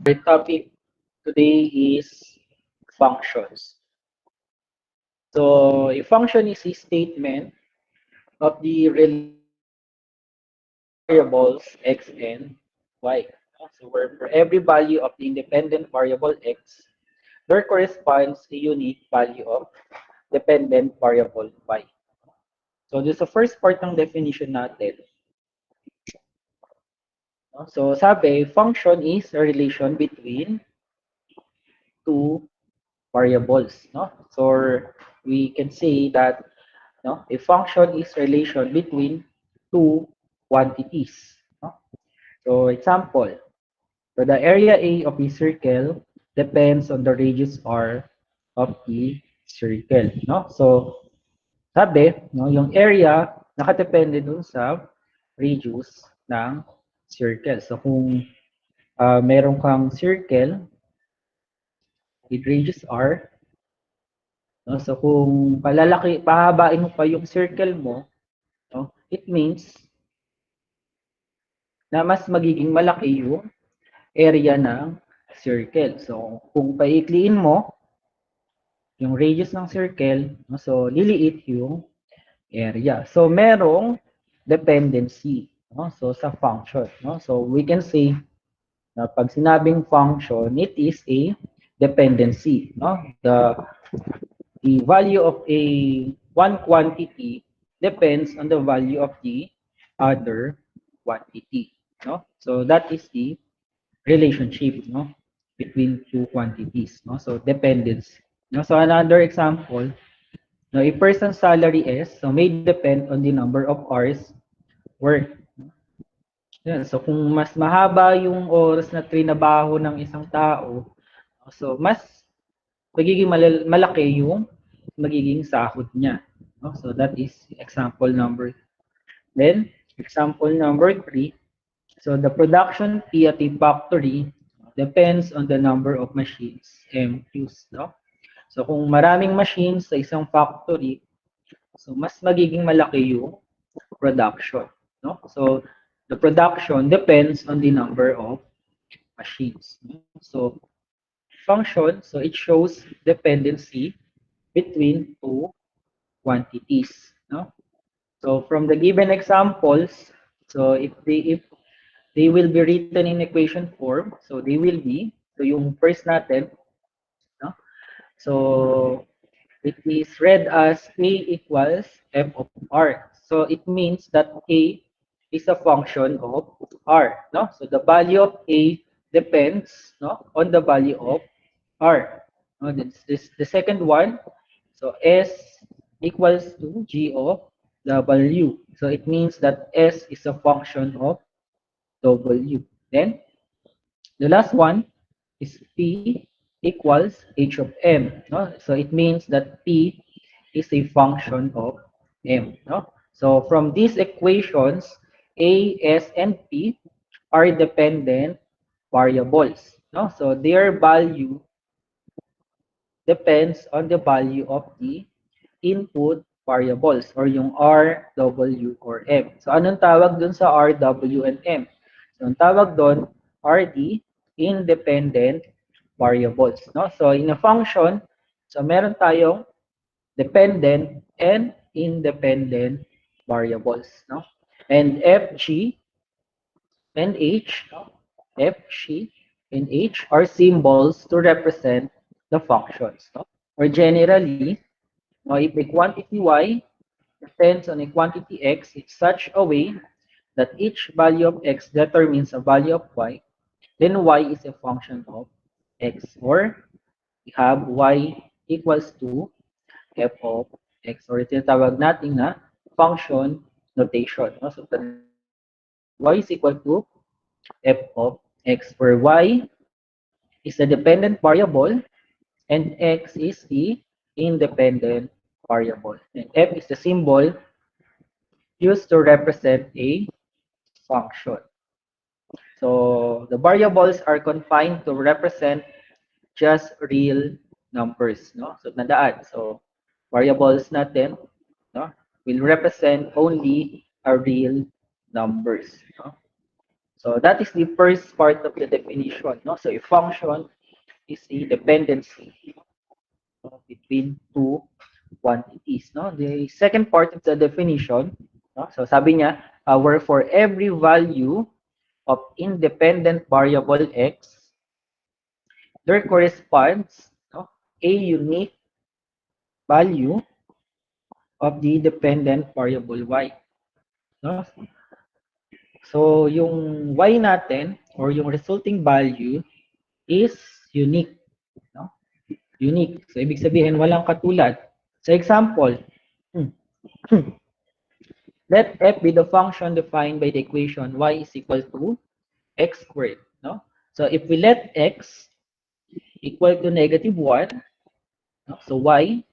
The topic today is functions. So a function is a statement of the variables x and y. So where for every value of the independent variable x, there corresponds a unique value of dependent variable y. So this is the first part ng definition natin. So sabi, function is a relation between two variables. No? So we can say that a function is relation between two quantities. No? So example, so the area A of a circle depends on the radius R of the circle. No? So sabi, yung area nakadepende dun sa radius ng circle. So kung meron kang circle with radius R, no? So kung pahabain mo pa yung circle mo, no? It means na mas magiging malaki yung area ng circle. So kung paikliin mo yung radius ng circle, no? So liliit yung area. So merong dependency, no? So sa function, no? So we can say na pag sinabing function, it is a dependency, no? The value of a one quantity depends on the value of the other quantity, no? So that is the relationship, no, between two quantities, no? So dependence, no? So another example, no, a person's salary is so may depend on the number of hours worked. Yan. So kung mas mahaba yung oras na trinabaho ng isang tao, so mas magiging malaki yung magiging sahod niya. No? So that is example number. Then example number 3. So the production fee at a factory depends on the number of machines used. No? So kung maraming machines sa isang factory, so mas magiging malaki yung production. No? So the production depends on the number of machines. So function, so it shows dependency between two quantities. No? So from the given examples, so if they will be written in equation form, so they will be, so yung first natin, no? So it is read as A equals f of R. So it means that A is a function of R, no? So the value of A depends, no, on the value of R. No, this the second one. So S equals to G of W. So it means that S is a function of W. Then the last one is P equals H of M. No? So it means that P is a function of M. No? So from these equations, A, S, and P are dependent variables. No? So their value depends on the value of the input variables or yung R, W, or M. So anong tawag dun sa R, W, and M? So ang tawag doon are the independent variables. No? So in a function, so meron tayong dependent and independent variables. No? And F, G, and H, no? F, G, and H are symbols to represent the functions. No? Or generally, no, if a quantity y depends on a quantity x in such a way that each value of x determines a value of y, then y is a function of x. Or we have y equals to f of x. Or tinatawag natin na function notation. No? So y is equal to f of x, where y is the dependent variable and x is the independent variable. And f is the symbol used to represent a function. So the variables are confined to represent just real numbers, no? So tandaan, so variables natin, no, will represent only a real numbers, no? So that is the first part of the definition. No? So a function is a dependency between two quantities. No? The second part of the definition, no? So sabi niya, where for every value of independent variable x, there corresponds, no, a unique value of the dependent variable y. No? So yung y natin or yung resulting value is unique. No? Unique. So ibig sabihin walang katulad. So example, let f be the function defined by the equation y is equal to x squared. No? So if we let x equal to -1, no? So y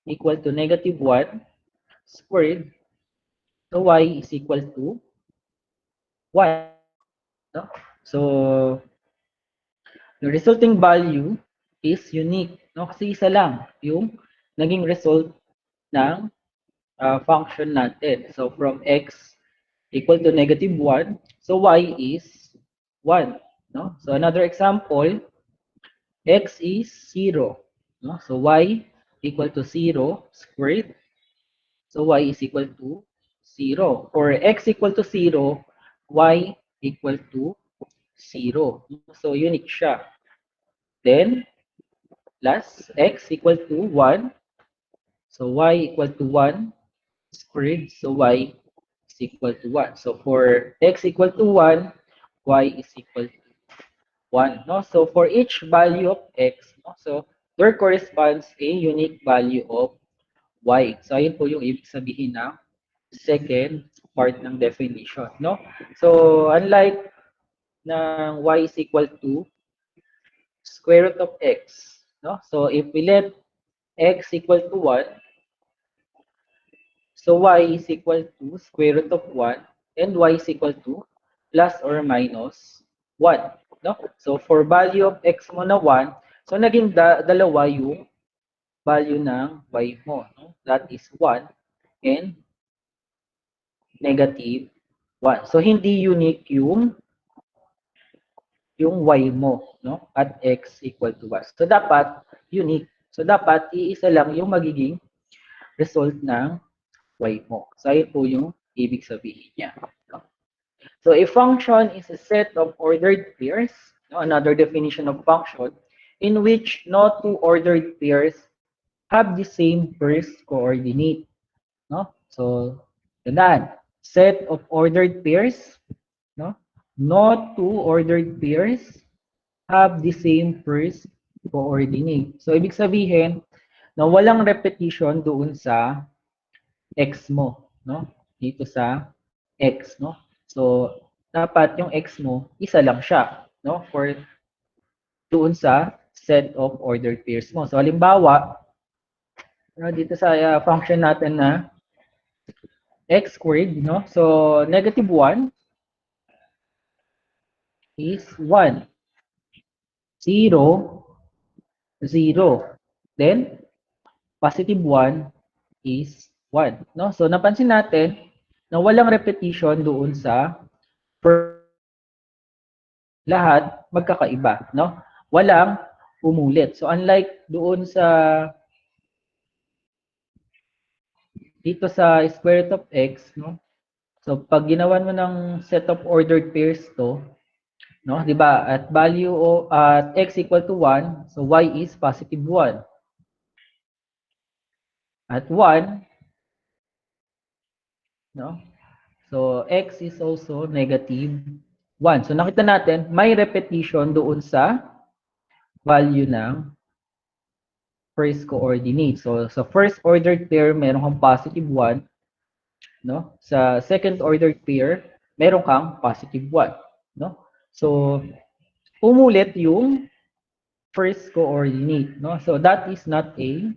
equal to -1 squared, so y is equal to 1. No? So the resulting value is unique. No? Kasi isa lang yung naging result ng function natin. So from x equal to -1, so y is 1. No? So another example, x is 0. No? So y equal to 0 squared. So y is equal to 0. For x equal to 0, y equal to 0. So unique siya. Then, plus x equal to 1. So y equal to 1 squared. So y is equal to 1. So for x equal to 1, y is equal to 1. No? So for each value of x, no? So there corresponds a unique value of y. So ayun po yung ibig sabihin ng second part ng definition. No? So unlike ng y is equal to square root of x. No? So if we let x equal to 1, so y is equal to square root of 1 and y is equal to plus or minus 1. No? So for value of x mo na 1, so naging dalawa yung value ng y mo. No? That is 1 and -1. So hindi unique yung y mo, no? At x equal to 1. So dapat unique. So dapat iisa lang yung magiging result ng y mo. So ayun po yung ibig sabihin niya. No? So a function is a set of ordered pairs, no? Another definition of function, in which no two ordered pairs have the same first coordinate. No? So, tandaan, set of ordered pairs, no? No two ordered pairs have the same first coordinate. So, ibig sabihin na walang repetition doon sa x mo, no? Dito sa x, no? So, dapat yung x mo, isa lang siya, no? For doon sa set of ordered pairs mo. So, halimbawa, dito sa function natin na x squared, no? So, -1 is 1. 0, 0. Then, +1 is 1. No? So, napansin natin na walang repetition doon sa lahat magkakaiba. No? Walang umulit. So, unlike doon sa dito sa square root of x, no? So, pag ginawan mo ng set of ordered pairs to, no, 'di ba? At value o at x equal to 1, so y is +1. At 1, no? So x is also -1. So nakita natin may repetition doon sa value ng first coordinate. So sa first ordered pair meron kang +1, no? Sa second ordered pair meron kang +1, no? So umulit yung first coordinate, no? So that is not a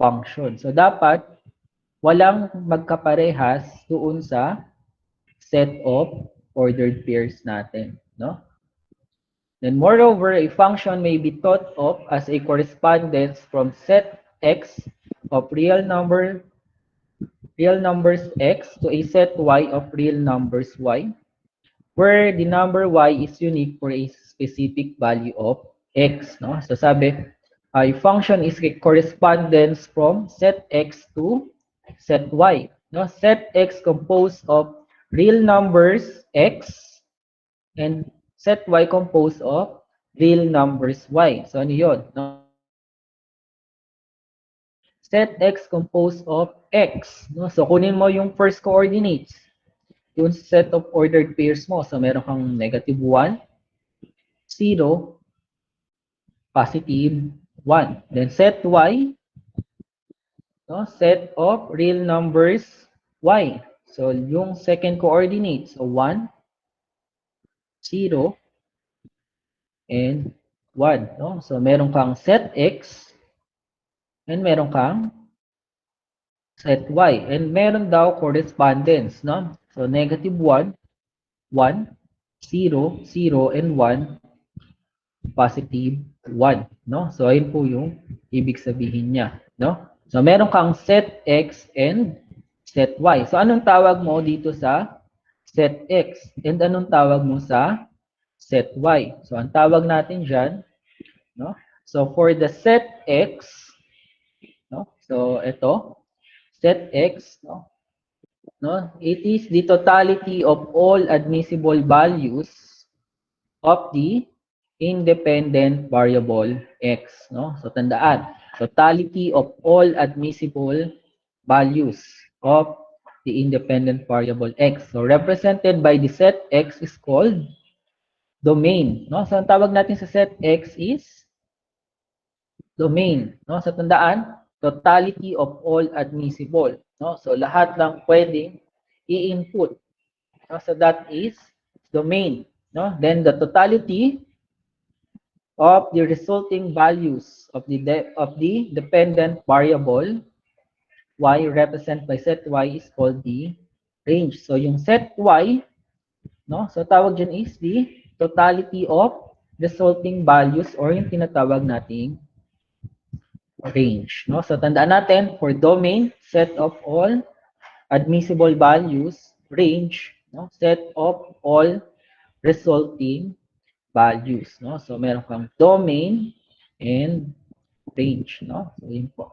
function. So dapat walang magkaparehas doon sa set of ordered pairs natin, no? Then moreover, a function may be thought of as a correspondence from set x of real numbers x to a set y of real numbers y. where the number y is unique for a specific value of x, no? So sabi, a function is a correspondence from set x to set y, no? Set x composed of real numbers x and set y composed of real numbers y. So ano yun, no? Set x composed of x, no? So kunin mo yung first coordinates, yung set of ordered pairs mo. So meron kang negative 1, 0, positive 1. Then set y, no? Set of real numbers y. So yung second coordinate, so 1, 0, and 1. No? So meron kang set x and meron kang set y. And meron daw correspondence. No? So negative 1, 1, 0, 0, and 1, positive 1. No? So ayun po yung ibig sabihin niya. No? So meron kang set x and set y. So anong tawag mo dito sa set x? And anong tawag mo sa set y? So ang tawag natin dyan, no? So for the set x, no? So ito, set x, no? No? It is the totality of all admissible values of the independent variable x, no? So tandaan, totality of all admissible values of the independent variable x. So represented by the set x is called domain, no? So ang tawag natin sa set x is domain, no? So tandaan, totality of all admissible, no? So lahat ng pwedeng i-input, no? So that is domain, no? Then the totality of the resulting values of the dependent variable y represented by set y is called the range. So yung set y, no? So tawag dyan is the totality of resulting values or yung tinatawag nating range, no? So tandaan natin for domain, set of all admissible values, range, no? Set of all resulting values, no? So meron kang domain and range, no? So yun po.